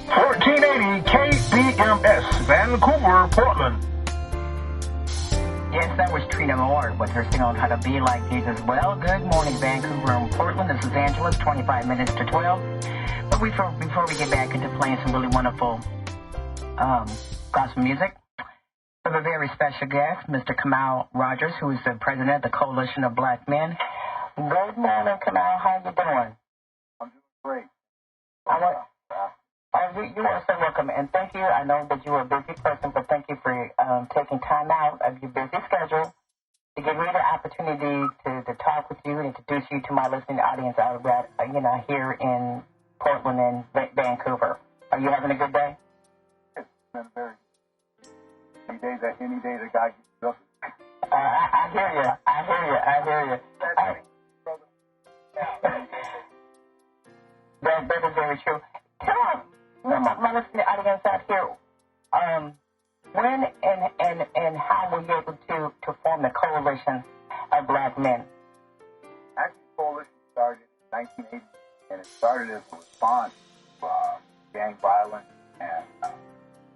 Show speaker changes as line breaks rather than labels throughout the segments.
1480 KBMS, Vancouver, Portland.
Yes, that was Trina Moore with her sing on How to Be Like Jesus. Well, good morning, Vancouver and Portland. This is Angela. It's 25 minutes to 12. But before we get back into playing some really wonderful gospel music, we have a very special guest, Mr. Kamau Rogers, who is the president of the Coalition of Black Men. Good morning, Kamau. How you doing?
I'm doing great.
You are so welcome, and thank you. I know that you are a busy person, but thank you for taking time out of your busy schedule to give me the opportunity to talk with you and introduce you to my listening audience out about, here in Portland and Vancouver. Are you having a good day?
It's been very good. Any day that God gets up.
I hear you. That is very true. Tell us, my listening audience out here, when and how were you able to form the Coalition of Black Men?
Actually, the Coalition started in 1980, and it started as a response to gang violence and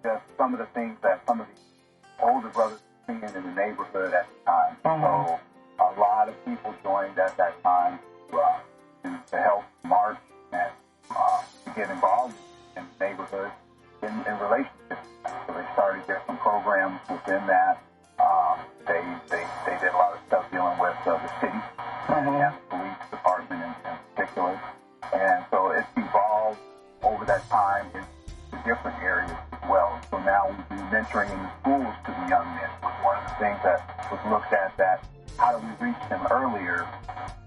just some of the things that some of the older brothers were seeing in the neighborhood at the time.
Mm-hmm.
So a lot of people joined at that time to help march and to get involved in the neighborhood in relationships. So they started different programs within that. They did a lot of stuff dealing with the city and the police department in particular. And so it's evolved over that time into different areas as well. So now we do mentoring in the schools to the young men. Was one of the things that was looked at, that how do we reach them earlier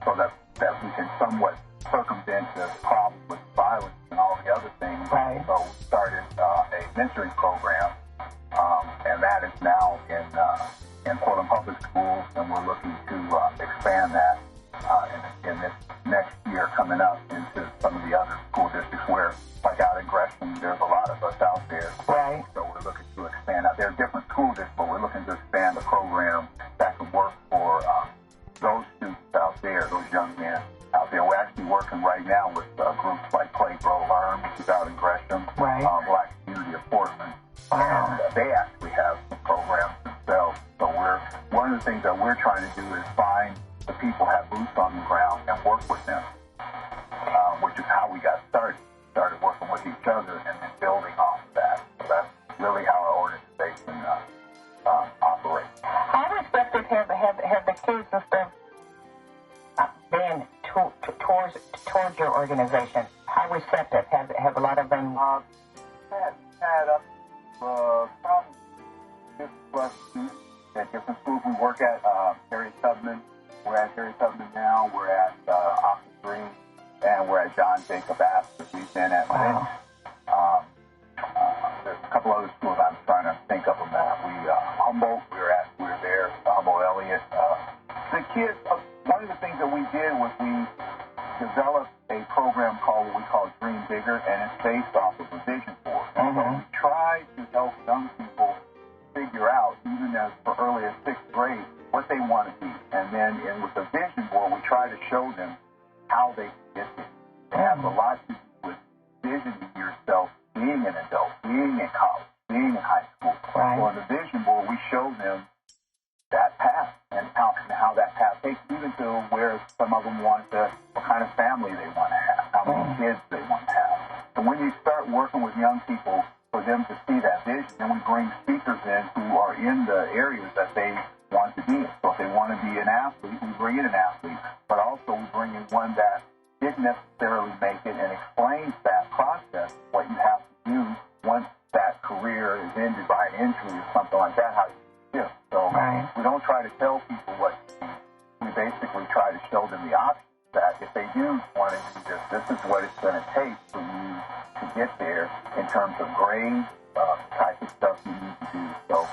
so that we can somewhat circumvent the problem with violence and all the other things.
Right.
So we started a mentoring program, and that is now in Portland Public Schools, and we're looking to expand that in this next year coming up into some of the other school districts where, like out in Gresham, there's a lot of us out there.
Right.
So we're looking to expand out. There are different school districts, but we're looking to expand the program that can work for those students out there, those young men out there. We're actually working right now with groups like Play, Grow, Learn, which is out in Gresham,
right.
Black Community of Portland.
Wow.
And they actually have some programs themselves. So one of the things that we're trying to do is find the people who have boots on the ground and work with them, which is how we got started. Started working with each other and then building off of that. So that's really how our organization operates.
How receptive have the kids and stuff been towards your organization? How receptive have a lot of them?
Had up probably 50+ students at different schools we work at. Harry Tubman, we're at Harry Tubman now. We're at Oxford Green, and we're at John Jacob Astor. We've been at
Wow.
there's a couple other schools I'm trying to think of them now. Humboldt, we were there. Humboldt Elliott. The kids. One of the things that we did was we developed a program called what we call Dream Bigger, and it's based off of a vision board. So we try to help young people figure out, even as for early as 6th grade, what they want to be. And then with the vision board, we try to show them how they can get there. It has a lot to do with visioning yourself, being an adult, being in college, being in high school.
Right.
So on the vision board, we show them that path and how that path takes, even to where some of them what kind of family they want to have, how many kids they want to have. So when you start working with young people for them to see that vision, then we bring speakers in who are in the areas that they want to be in. So if they want to be an athlete, we bring in an athlete, but also we bring in one that didn't necessarily make it and explains that process, what you have to do once that career is ended by an injury or something like that, how you do. So we don't try to tell people what to do. We basically try to show them the options that if they do want to do this is what it's going to take for you to get there in terms of grades, type of stuff you need to do. So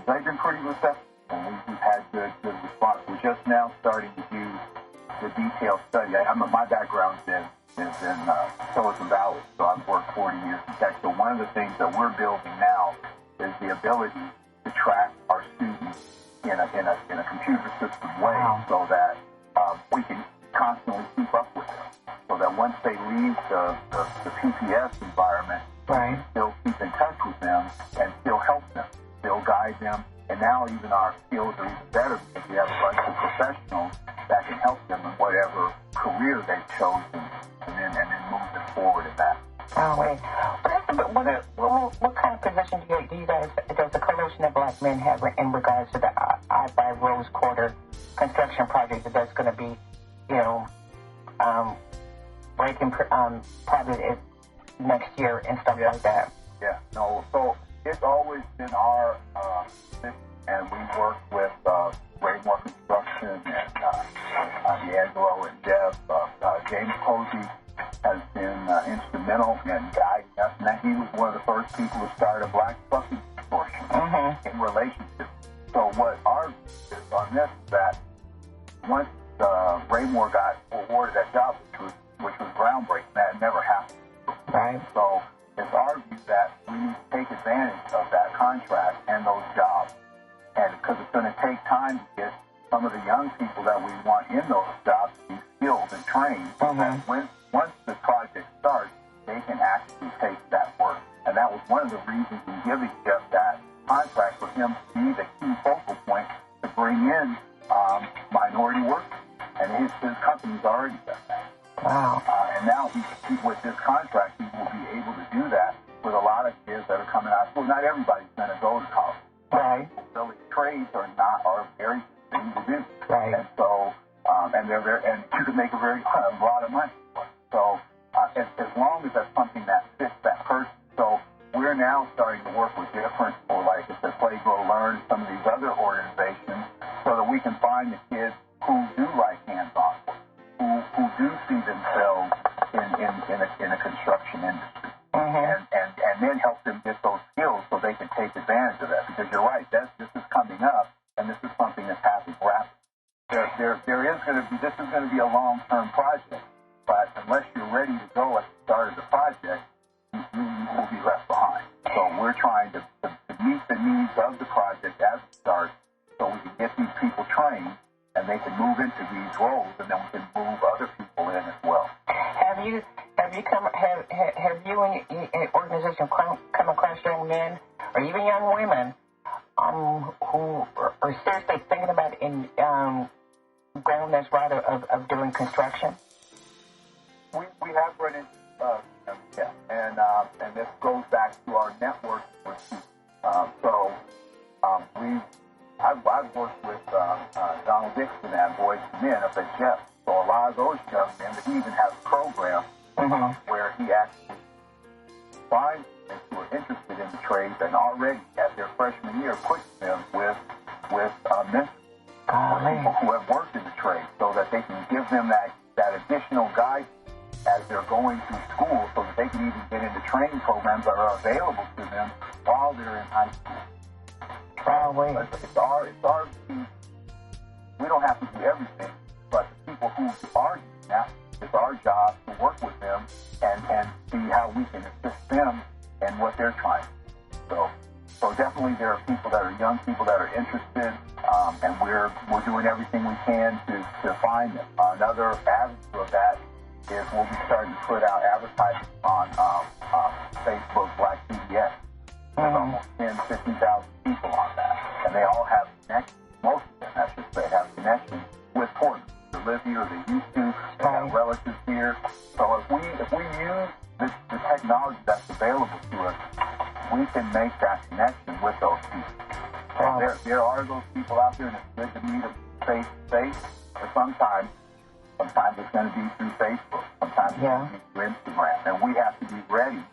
they've been pretty receptive, and we've had good response. We're just now starting to do the detailed study. My background's in Silicon Valley, so I've worked 40 years in tech. So one of the things that we're building now is the ability to track our students in a computer system way, so that we can constantly keep up with them. So that once they leave the PPS environment,
Right.
Still keep in touch with them and still help them, still guide them. And now even our skills are even better because we have a bunch of professionals that can help them in whatever career they've chosen and then move them forward in that.
Oh, wait. What kind of position do you guys, does the Coalition of Black Men have in regards to the I-5 Rose Quarter construction project that's going to be, breaking probably next year and stuff like that?
Yeah, no, so it's always been our mission, and we work with Raimore Construction and D'Angelo and Jeff. James Posey has been instrumental in guiding us, and he was one of the first people to start a black bucket consortium in relationship. So what our view is on this is that once Raimore got awarded that job, which was groundbreaking, that had never happened.
Right.
So it's our view that we need to take advantage of that contract and those jobs, and because it's going to take time to get some of the young people that we want in those jobs to be skilled and trained, so that once the project starts, they can actually take that work. And that was one of the reasons in giving Jeff that contract, for him to be the key focal point to bring in minority workers. And his company's already done that.
Wow.
And now with this contract, he will be able to do that with a lot of kids that are coming out of school. Not everybody's going to go to college.
Right.
So trades are very things to do.
Right.
And so, and you can make a lot of money. So as long as that's something that fits that person. So we're now starting to work with different, or like I said, Play, Grow, Learn, some of these other organizations, so that we can find the kids who do like hands-on work, who do see themselves in a construction industry, and then help them get those skills so they can take advantage of that. Because you're right, this is coming up, and this is something that's happening rapidly. This is going to be a long-term project, but unless you're ready to go at the start of the project, you will be left behind. So we're trying to meet the needs of the project as it starts, so we can get these people trained, and they can move into these roles, and then we can move other people in as well.
Have you and your organization come across young men or even young women who are seriously thinking about going this route of doing construction?
We have run into them, yeah, and this goes back to our network. I've worked with Donald Dixon at Boys to Men up at Jeff. So a lot of those young men, he even has a program where he actually finds students who are interested in the trades and already at their freshman year puts them with mentors, people who have worked in the trade, so that they can give them that additional guidance as they're going through school, so that they can even get into training programs that are available to them while they're in high school. It's our we don't have to do everything, but the people who are doing that, it's our job to work with them and see how we can assist them in what they're trying to do. So definitely there are people that are young people that are interested, and we're doing everything we can to find them. Another avenue of that is we'll be starting to put out advertisements on Facebook, Black CBS. There's almost 15,000 people on that, and they all have connections. Most of them, I should say, have connections with Portland. They live here, they used to, they have relatives here. So if we use the technology that's available to us, we can make that connection with those people. So there are those people out there, and it's good to meet them face to face. But sometimes it's going to be through Facebook. Sometimes it's going to be through Instagram, and we have to be ready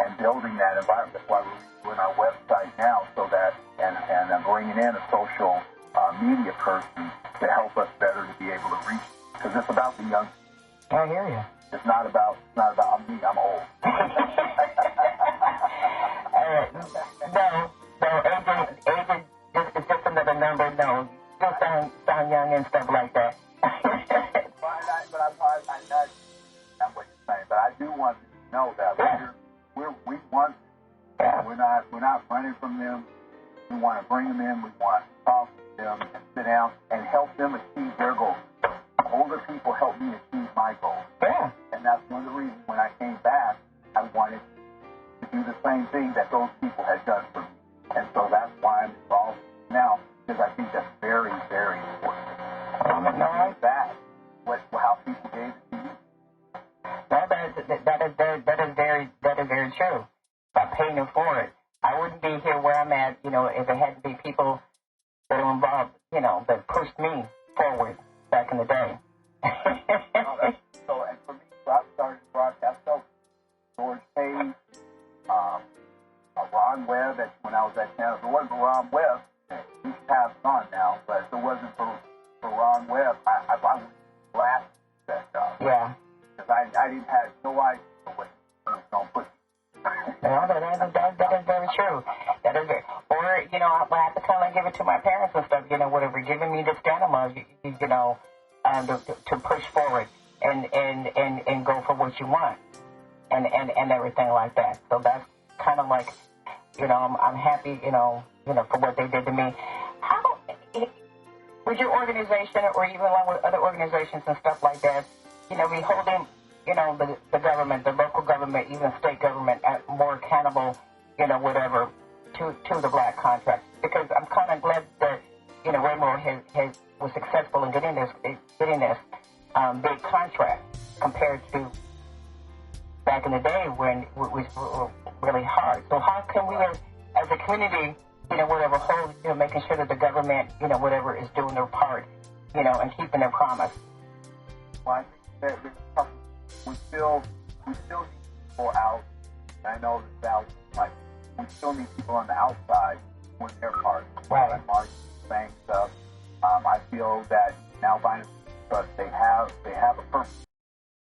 and building that environment. That's why we're doing our website now, so that and bringing in a social media person to help us better to be able to reach. Because it's about the young.
I hear you.
It's not about me. I'm old.
Age is just another number. No, still sound young and stuff like that. That's what you're saying. But I do want to know that we want. We're not running from them. We want to bring them in. We want to talk to them and sit down and help them achieve their goals. Older people help me achieve my goals. Yeah. And that's one of the reasons when I came back, I wanted to do
same thing that those people had done for me. And so that's why I'm involved now, because I think that's very, very important. That, how people gave it to you.
That is very true. By paying it forward, I wouldn't be here where I'm at, if it hadn't been people that are involved, that pushed me forward back in the day.
So, and for me, I started broadcast over George Hayes, Ron Webb. When I was at Channel, if it wasn't Ron Webb, he's passed on now. But if it wasn't for Ron Webb, I would last that job.
Yeah.
Because I didn't have no idea what he was going to put.
No, that is very true. That is very, or, I have to kind of give it to my parents and stuff, whatever, giving me the stamina, to push forward and go for what you want and everything like that. So that's kind of like, I'm happy, for what they did to me. How, with your organization or even along with other organizations and stuff like that, we holding, the government, the local government, even state government, more accountable, whatever, to the black contract. Because I'm kind of glad that, Raimore was successful in getting this big contract compared to back in the day when it was really hard. So how can we, as a community, whatever, hold, making sure that the government, whatever, is doing their part, and keeping their promise?
Well, I think that we still need people out. I know that we still need people on the outside doing their part.
Right.
Mark saying stuff. I feel that now Finance Trust, they have a purpose,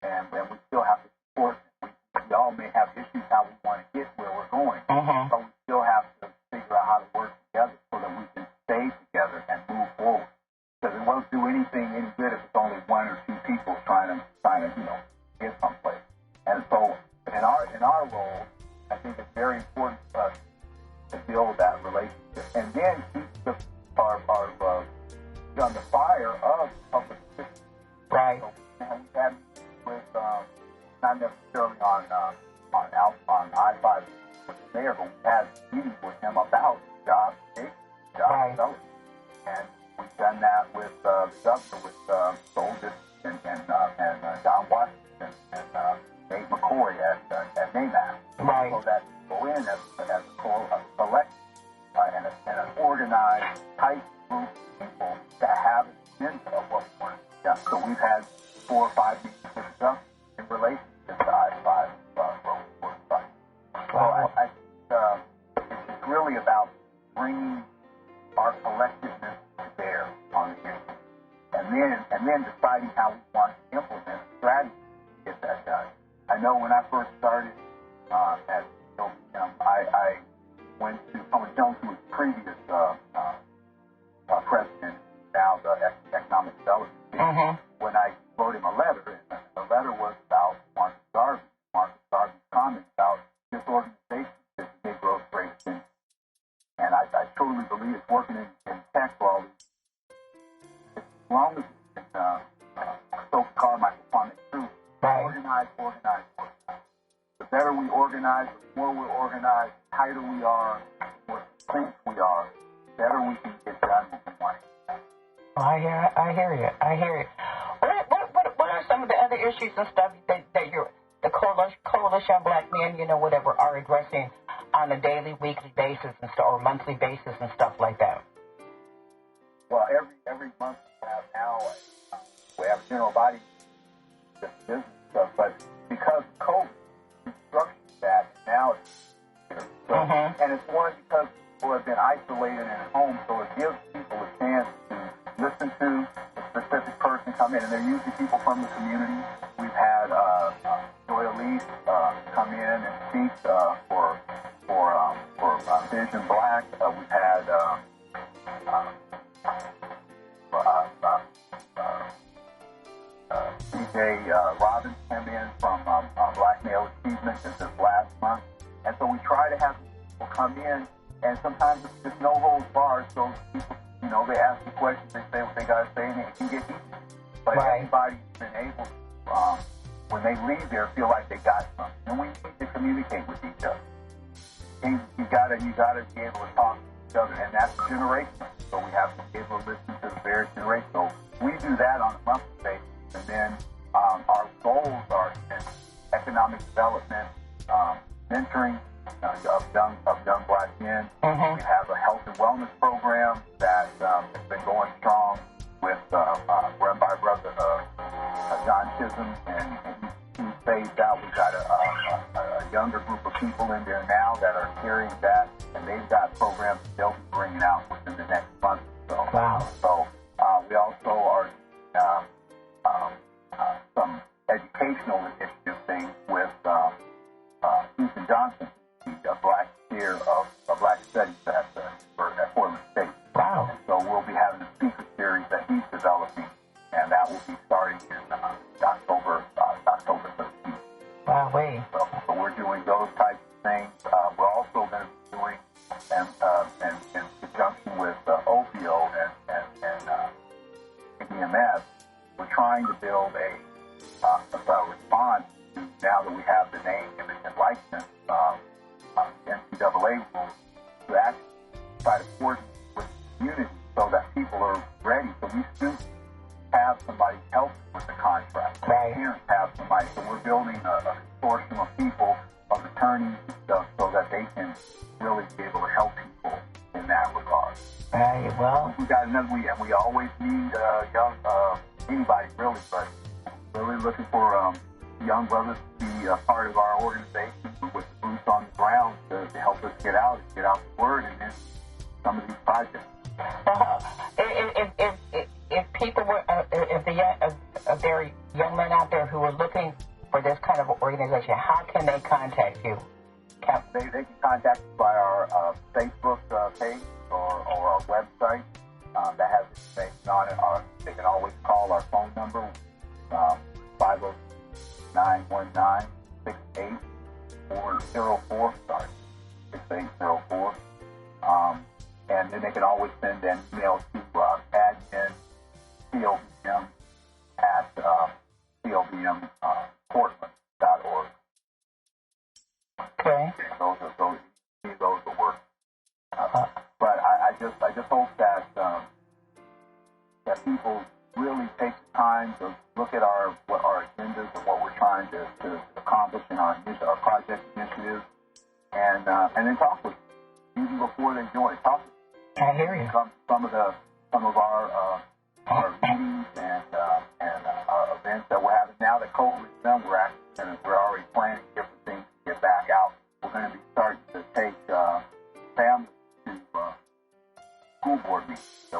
and we still have to support them. We all may have issues how we want to get where we're going, but we still have to figure out how to work together so that we can stay together and move forward. Because it won't do anything any good if it's only one or two people trying to get someplace. And so in our role, I think it's very important for us to build that relationship and then keep our on the fire of public assistance.
Right.
So we had with not necessarily on I-5 with the mayor, but we had meetings with him about job development. And we've done that with the governor, with Soldier and John Washington and Nate McCoy at NAMAC.
Right.
So that go in as a collective and an organized type group of people that have an agenda of what we want to do. So we've had 4 or 5 meetings with the governor in relation to the I-5 road site. So I think it's really about bringing our collectiveness to bear on the issue, and then deciding how we want to implement a strategy to get that done. I know when I first started at KBMS, I went to Kamau Rogers, who was previous president, now the economic development. When I wrote him a letter, and the letter was about Marcus Garvey's comments about this organization is big growth rates, and I truly believe it's working in tech for all these. As long as we can so Carmichael upon the truth, organize. The better we organize, the more we're organized, the tighter we are, the more distinct we are, the better we can get done what we want to get done.
I hear you. What are some of the other issues and stuff that the Coalition of Black Men, whatever, are addressing on a daily, weekly basis and stuff, or monthly basis and stuff like that?
Well, every month we have general body business stuff, but because of COVID, we structured that, now it's here. So, and it's one because people have been isolated in home, so it gives people a chance to listen to a specific person come in, and they're usually people from the community. We've had Joy Elise come in and speak for Vision Black. We've had DJ Robbins come in from Black Male Achievement this last month. And so we try to have people come in, and sometimes it's just no holds barred, so people, they ask the questions, they say what they got to say, and it can get easy. But everybody's been able to, when they leave there, feel like they got something. And we need to communicate with each other. gotta be able to talk to each other, and that's generational. So we have to be able to listen to the various generations. So we do that on a monthly basis, and then our goals are in economic development, mentoring of young black men.
Mm-hmm.
We have a health and wellness program that has been going strong with run by Brother John Chisholm, and he phased out. We've got a younger group of people in there now that are carrying that, and they've got programs that they'll be bringing out within the next month or so.
Wow.
So we also are some educational initiative things with Houston Johnson, the black chair of Black Studies at Portland State.
Wow.
And so we'll be having a speaker series that he's developing, and that will be starting in October 13th.
Wow, wait.
So we're doing those types of things. We're also going to be doing, in conjunction with OPIO and KBMS, we're trying to build a response to, now that we have the name, image, and likeness, NCAA rules, to actually try to coordinate with the community so that people are ready. So we students have somebody help with the contract.
Right.
Parents have somebody. So we're building a consortium of people, of attorneys and stuff, so that they can really be able to help people in that regard.
Right, well.
We got another, and we always need anybody really, but really looking for young brothers to be a part of our organization with boots on the ground to help us get out the word, and then some of these projects.
If people were, if there are young men out there who are looking for this kind of organization, how can they contact you?
They can contact us by our Facebook page or our website that has information on it. They can always call our phone number, 509-119-6804, 6804. And then they can always send an email to admin COBM at COBMPortland.org.
Okay.
Those will work. But I just hope that people really take the time to look at our agendas and what we're trying to accomplish in our project initiatives, and then talk with them even before they join. Talk with them.
I hear you.
Some of our meetings and our events that we're having now that COVID is done, we're already planning different things to get back out. We're going to be starting to take families to school board meetings. So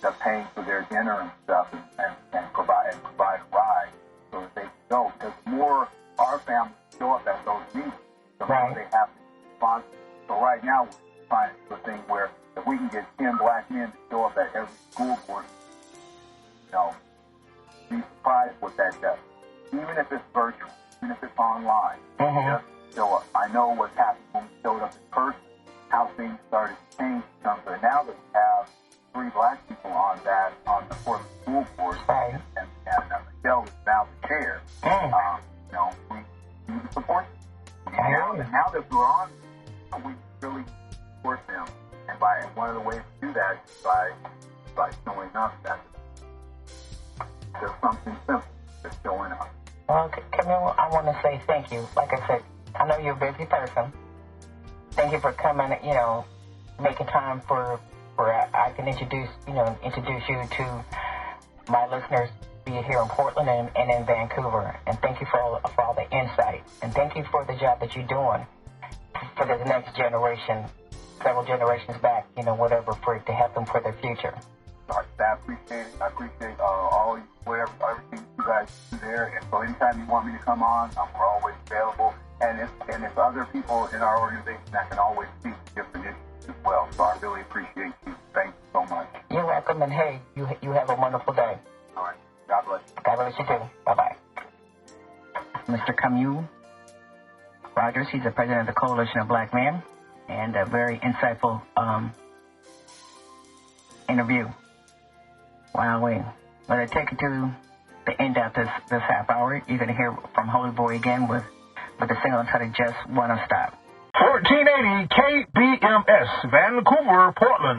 they're paying for their dinner and stuff, and provide a ride so that they can go. Because the more our families show up at those meetings, the more they have to respond. So right now we're trying to do a thing where if we can get 10 black men to show up at every school board, be surprised what that does. Even if it's virtual, even if it's online, just show up. I know what's happened when we showed up in person, how things started to change. But now that we have 3 black people on the Portland School Board, and Michelle is now the chair, we need to support them. And now that we're on, we really support them. And one of the ways to do that is by showing up that there's something simple that's showing up.
Well, Kamau, I want to say thank you. Like I said, I know you're a busy person. Thank you for coming, making time for I can introduce you to my listeners, be it here in Portland and in Vancouver. And thank you for all the insight. And thank you for the job that you're doing for the next generation, several generations back, whatever, to help them for their future.
I appreciate it. I appreciate all everything you guys do there. And so anytime you want me to come on, we're always available. And it's other people in our organization that can always speak to different issues as well. So I really appreciate you. Thank you so much.
You're welcome. And hey, you have a wonderful day.
All right. God bless you.
God bless you too. Bye-bye. Mr. Kamau Rogers, he's the president of the Coalition of Black Men, and a very insightful interview. Wow, we're going to take it to the end of this half hour. You're going to hear from Holy Boy again with the single entitled Just Wanna Stop.
1380 KBMS, Vancouver, Portland.